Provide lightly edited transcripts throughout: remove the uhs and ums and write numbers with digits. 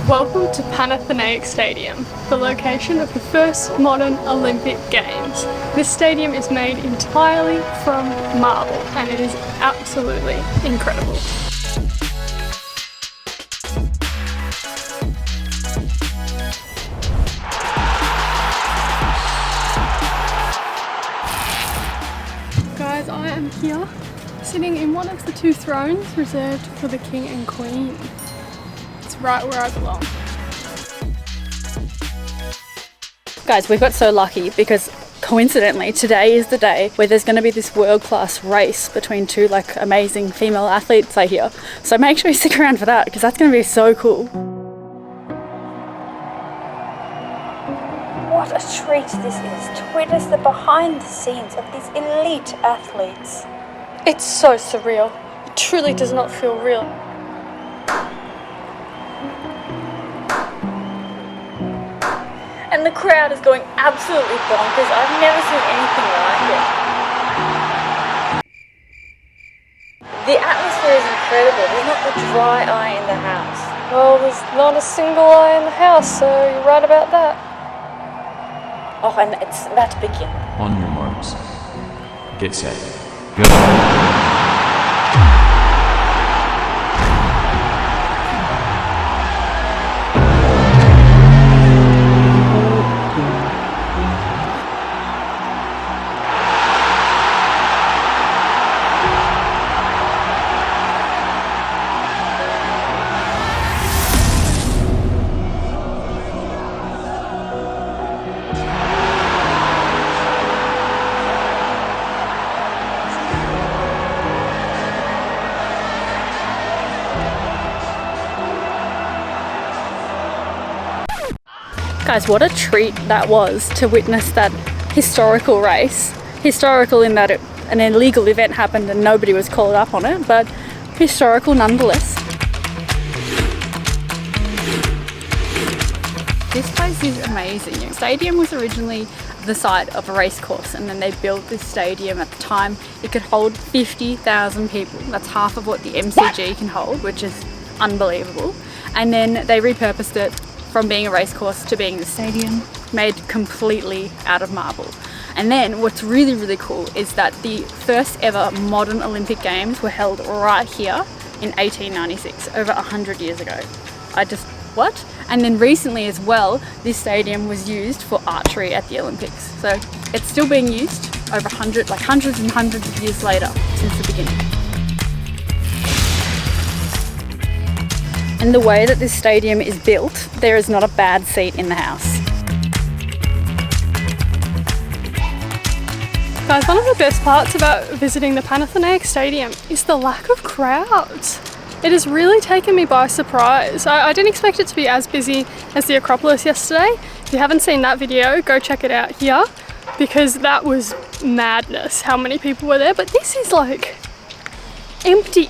Welcome to Panathenaic Stadium, the location of the first modern Olympic Games. This stadium is made entirely from marble and it is absolutely incredible. Guys, I am here sitting in one of the two thrones reserved for the King and Queen. It's right where I belong. Guys, we've got so lucky because coincidentally today is the day where there's going to be this world-class race between two amazing female athletes I hear. So make sure you stick around for that because that's going to be so cool. What a treat this is to witness the behind the scenes of these elite athletes. It's so surreal. It truly does not feel real. And the crowd is going absolutely bonkers. I've never seen anything like it. The atmosphere is incredible. There's not a dry eye in the house. Well, there's not a single eye in the house, so you're right about that. Oh, and it's about to begin. On your marks. Get set. Go. Guys, what a treat that was to witness that historical race. Historical in that an illegal event happened and nobody was called up on it, but historical nonetheless. This place is amazing. The stadium was originally the site of a race course and then they built this stadium. At the time it could hold 50,000 people. That's half of what the MCG can hold, which is unbelievable. And then they repurposed it from being a race course to being a stadium made completely out of marble. And then what's really, really cool is that the first ever modern Olympic Games were held right here in 1896, over 100 years ago. What? And then recently as well, this stadium was used for archery at the Olympics. So it's still being used over hundreds and hundreds of years later since the beginning. And the way that this stadium is built, there is not a bad seat in the house. Guys, one of the best parts about visiting the Panathenaic Stadium is the lack of crowds. It has really taken me by surprise. I didn't expect it to be as busy as the Acropolis yesterday. If you haven't seen that video, go check it out here because that was madness how many people were there. But this is empty.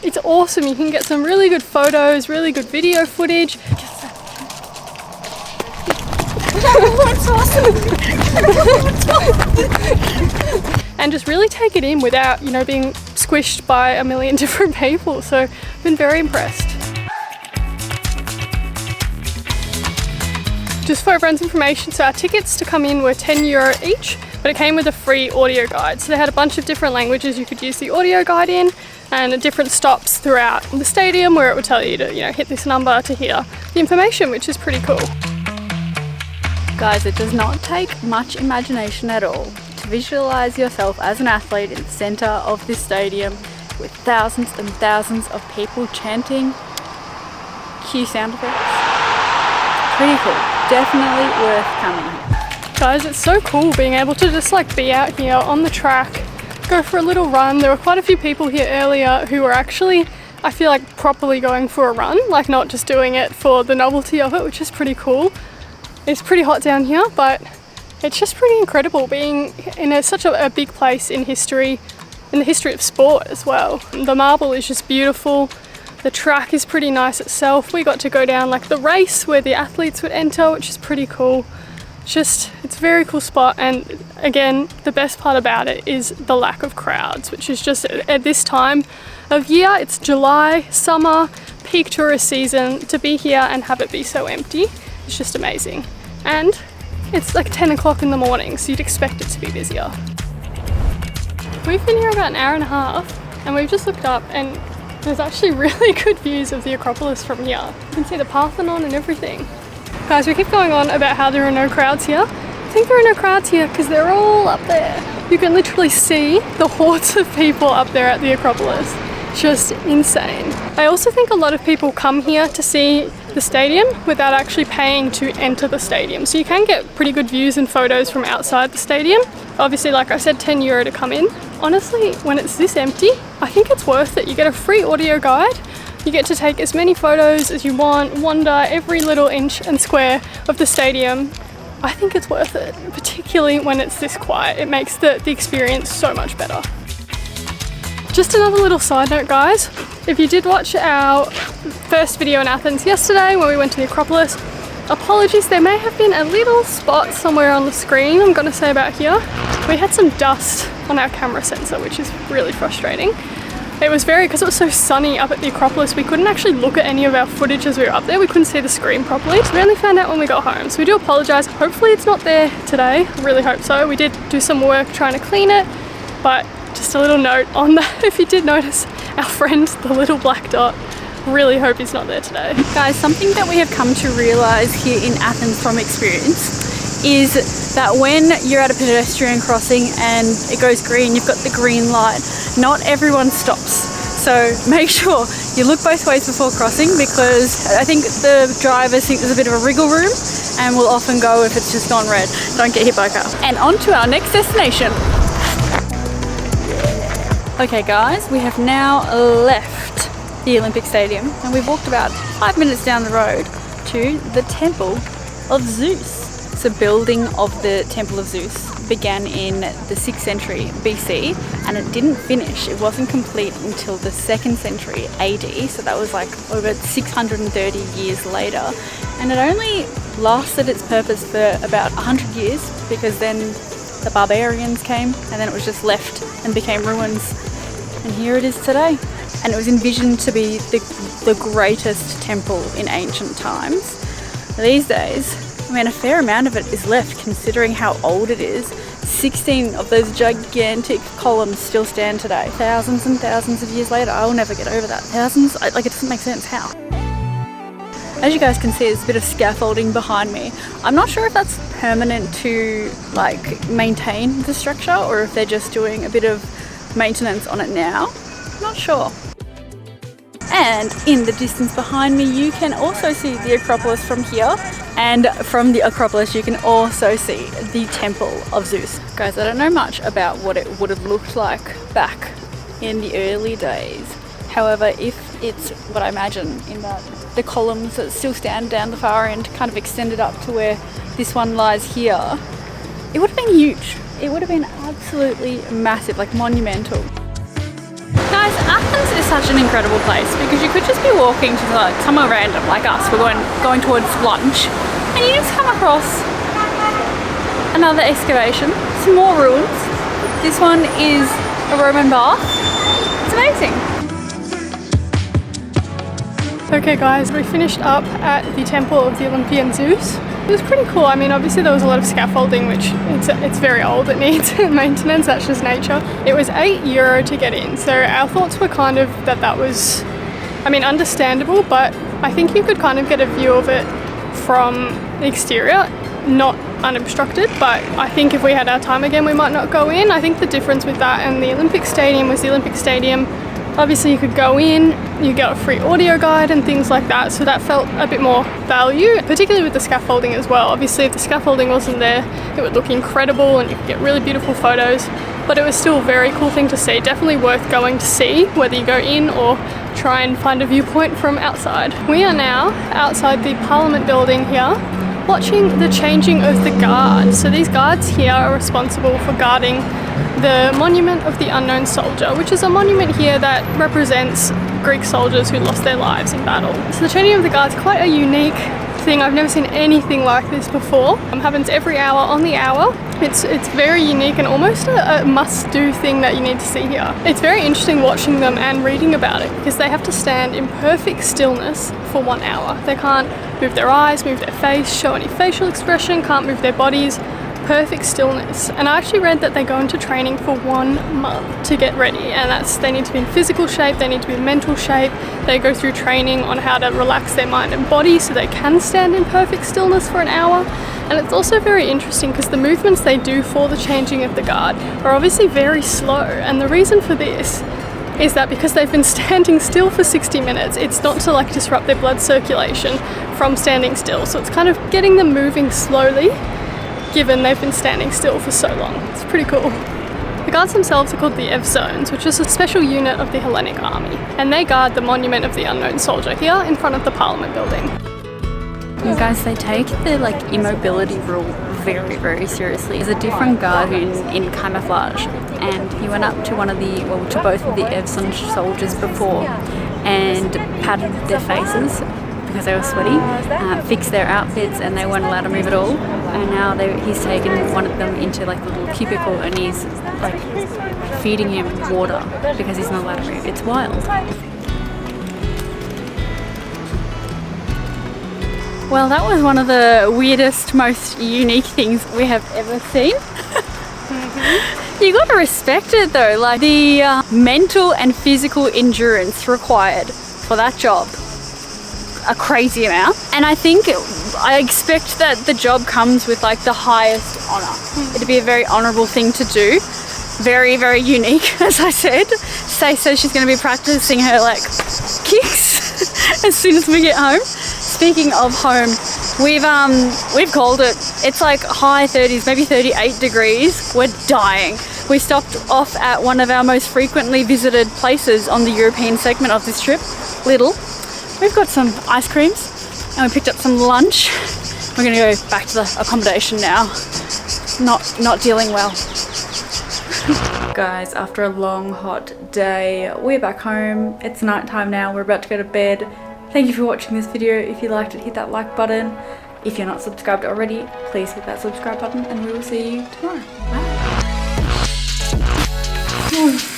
It's awesome. You can get some really good photos, really good video footage. And just really take it in without, being squished by a million different people. So I've been very impressed. Just for everyone's information, so our tickets to come in were €10 each, but it came with a free audio guide. So they had a bunch of different languages you could use the audio guide in, and different stops throughout the stadium where it would tell you to, hit this number to hear the information, which is pretty cool. Guys, it does not take much imagination at all to visualize yourself as an athlete in the center of this stadium with thousands and thousands of people chanting. Cue sound effects. Pretty cool. Definitely worth coming here. Guys, it's so cool being able to just be out here on the track, go for a little run. There were quite a few people here earlier who were actually, I feel properly going for a run, not just doing it for the novelty of it, which is pretty cool. It's pretty hot down here, but it's just pretty incredible being in such a big place in history, in the history of sport as well. The marble is just beautiful. The track is pretty nice itself. We got to go down the race where the athletes would enter, which is pretty cool. It's a very cool spot, and again, the best part about it is the lack of crowds, which is just at this time of year. It's July, summer, peak tourist season, to be here and have it be so empty, it's just amazing. And it's like 10 o'clock in the morning, so you'd expect it to be busier. We've been here about an hour and a half, and we've just looked up and there's actually really good views of the Acropolis from here. You can see the Parthenon and everything. Guys, we keep going on about how there are no crowds here. I think there are no crowds here because they're all up there. You can literally see the hordes of people up there at the Acropolis. Just insane. I also think a lot of people come here to see the stadium without actually paying to enter the stadium. So you can get pretty good views and photos from outside the stadium. Obviously, like I said, €10 to come in. Honestly, when it's this empty, I think it's worth it. You get a free audio guide. You get to take as many photos as you want, wander every little inch and square of the stadium. I think it's worth it, particularly when it's this quiet. It makes the experience so much better. Just another little side note, guys. If you did watch our first video in Athens yesterday when we went to the Acropolis, apologies, there may have been a little spot somewhere on the screen, I'm gonna say about here. We had some dust on our camera sensor, which is really frustrating. It was because it was so sunny up at the Acropolis, we couldn't actually look at any of our footage as we were up there. We couldn't see the screen properly, so we only found out when we got home. So we do apologise. Hopefully it's not there today. I really hope so. We did do some work trying to clean it, but just a little note on that. If you did notice our friend, the little black dot, really hope he's not there today. Guys, something that we have come to realise here in Athens from experience is that when you're at a pedestrian crossing and it goes green, you've got the green light, not everyone stops. So make sure you look both ways before crossing, because I think the drivers think there's a bit of a wriggle room and will often go if it's just gone red. Don't get hit by a car. And on to our next destination. Okay guys, we have now left the Olympic Stadium and we've walked about 5 minutes down the road to the Temple of Zeus. So building of the Temple of Zeus began in the 6th century BC and it didn't finish. It wasn't complete until the 2nd century AD, so that was like over 630 years later. And it only lasted its purpose for about 100 years because then the barbarians came and then it was just left and became ruins. And here it is today. And it was envisioned to be the greatest temple in ancient times. These days, I mean, a fair amount of it is left considering how old it is. 16 of those gigantic columns still stand today. Thousands and thousands of years later. I'll never get over that. Thousands? Like, it doesn't make sense. How? As you guys can see, there's a bit of scaffolding behind me. I'm not sure if that's permanent to like maintain the structure or if they're just doing a bit of maintenance on it now. Not sure. And in the distance behind me, you can also see the Acropolis from here. And from the Acropolis, you can also see the Temple of Zeus. Guys, I don't know much about what it would have looked like back in the early days. However, if it's what I imagine in that the columns that still stand down the far end kind of extended up to where this one lies here, it would have been huge. It would have been absolutely massive, like monumental. Guys, Athens is such an incredible place because you could just be walking to like somewhere random like us. We're going towards lunch and you just come across another excavation, some more ruins. This one is a Roman bath. It's amazing. Okay guys, we finished up at the Temple of the Olympian Zeus. It was pretty cool. I mean, obviously there was a lot of scaffolding, which it's very old, it needs maintenance, that's just nature. It was €8 to get in, so our thoughts were kind of that was, I mean, understandable, but I think you could kind of get a view of it from the exterior, not unobstructed, but I think if we had our time again, we might not go in. I think the difference with that and the Olympic Stadium was the Olympic Stadium, obviously you could go in, you get a free audio guide and things like that, so that felt a bit more value, particularly with the scaffolding as well. Obviously if the scaffolding wasn't there, it would look incredible and you could get really beautiful photos, but it was still a very cool thing to see. Definitely worth going to see, whether you go in or try and find a viewpoint from outside. We are now outside the Parliament building here, watching the changing of the guards. So these guards here are responsible for guarding the Monument of the Unknown Soldier, which is a monument here that represents Greek soldiers who lost their lives in battle. So the changing of the guards is quite a unique thing. I've never seen anything like this before. It happens every hour on the hour, It's very unique and almost a must-do thing that you need to see here. It's very interesting watching them and reading about it because they have to stand in perfect stillness for 1 hour. They can't move their eyes, move their face, show any facial expression, can't move their bodies. Perfect stillness. And I actually read that they go into training for 1 month to get ready, and they need to be in physical shape, they need to be in mental shape, they go through training on how to relax their mind and body so they can stand in perfect stillness for 1 hour. And it's also very interesting because the movements they do for the changing of the guard are obviously very slow, and the reason for this is that because they've been standing still for 60 minutes, it's not to like disrupt their blood circulation from standing still, so it's kind of getting them moving slowly given they've been standing still for so long. It's pretty cool. The guards themselves are called the Evzones, which is a special unit of the Hellenic army, and they guard the Monument of the Unknown Soldier here in front of the Parliament building. You guys, they take the like immobility rule very, very seriously. There's a different guard in camouflage, and he went up to to both of the Evzone soldiers before and patted their faces because they were sweaty, fixed their outfits, and they weren't allowed to move at all. And now he's taken one of them into like the little cubicle, and he's like feeding him water because he's not allowed to move. It's wild. Well, that was one of the weirdest, most unique things we have ever seen. You gotta respect it though, like the mental and physical endurance required for that job. A crazy amount. And I expect that the job comes with like the highest honour. It'd be a very honourable thing to do. Very, very unique, as I said. Stacey says she's going to be practicing her like kicks as soon as we get home. Speaking of home, we've called it. It's like high 30s, maybe 38 degrees. We're dying. We stopped off at one of our most frequently visited places on the European segment of this trip, Lidl. We've got some ice creams and we picked up some lunch. We're gonna go back to the accommodation now. Not dealing well. Guys, after a long hot day, we're back home. It's night time now. We're about to go to bed. Thank you for watching this video. If you liked it, hit that like button. If you're not subscribed already, please hit that subscribe button, and we will see you tomorrow. Bye.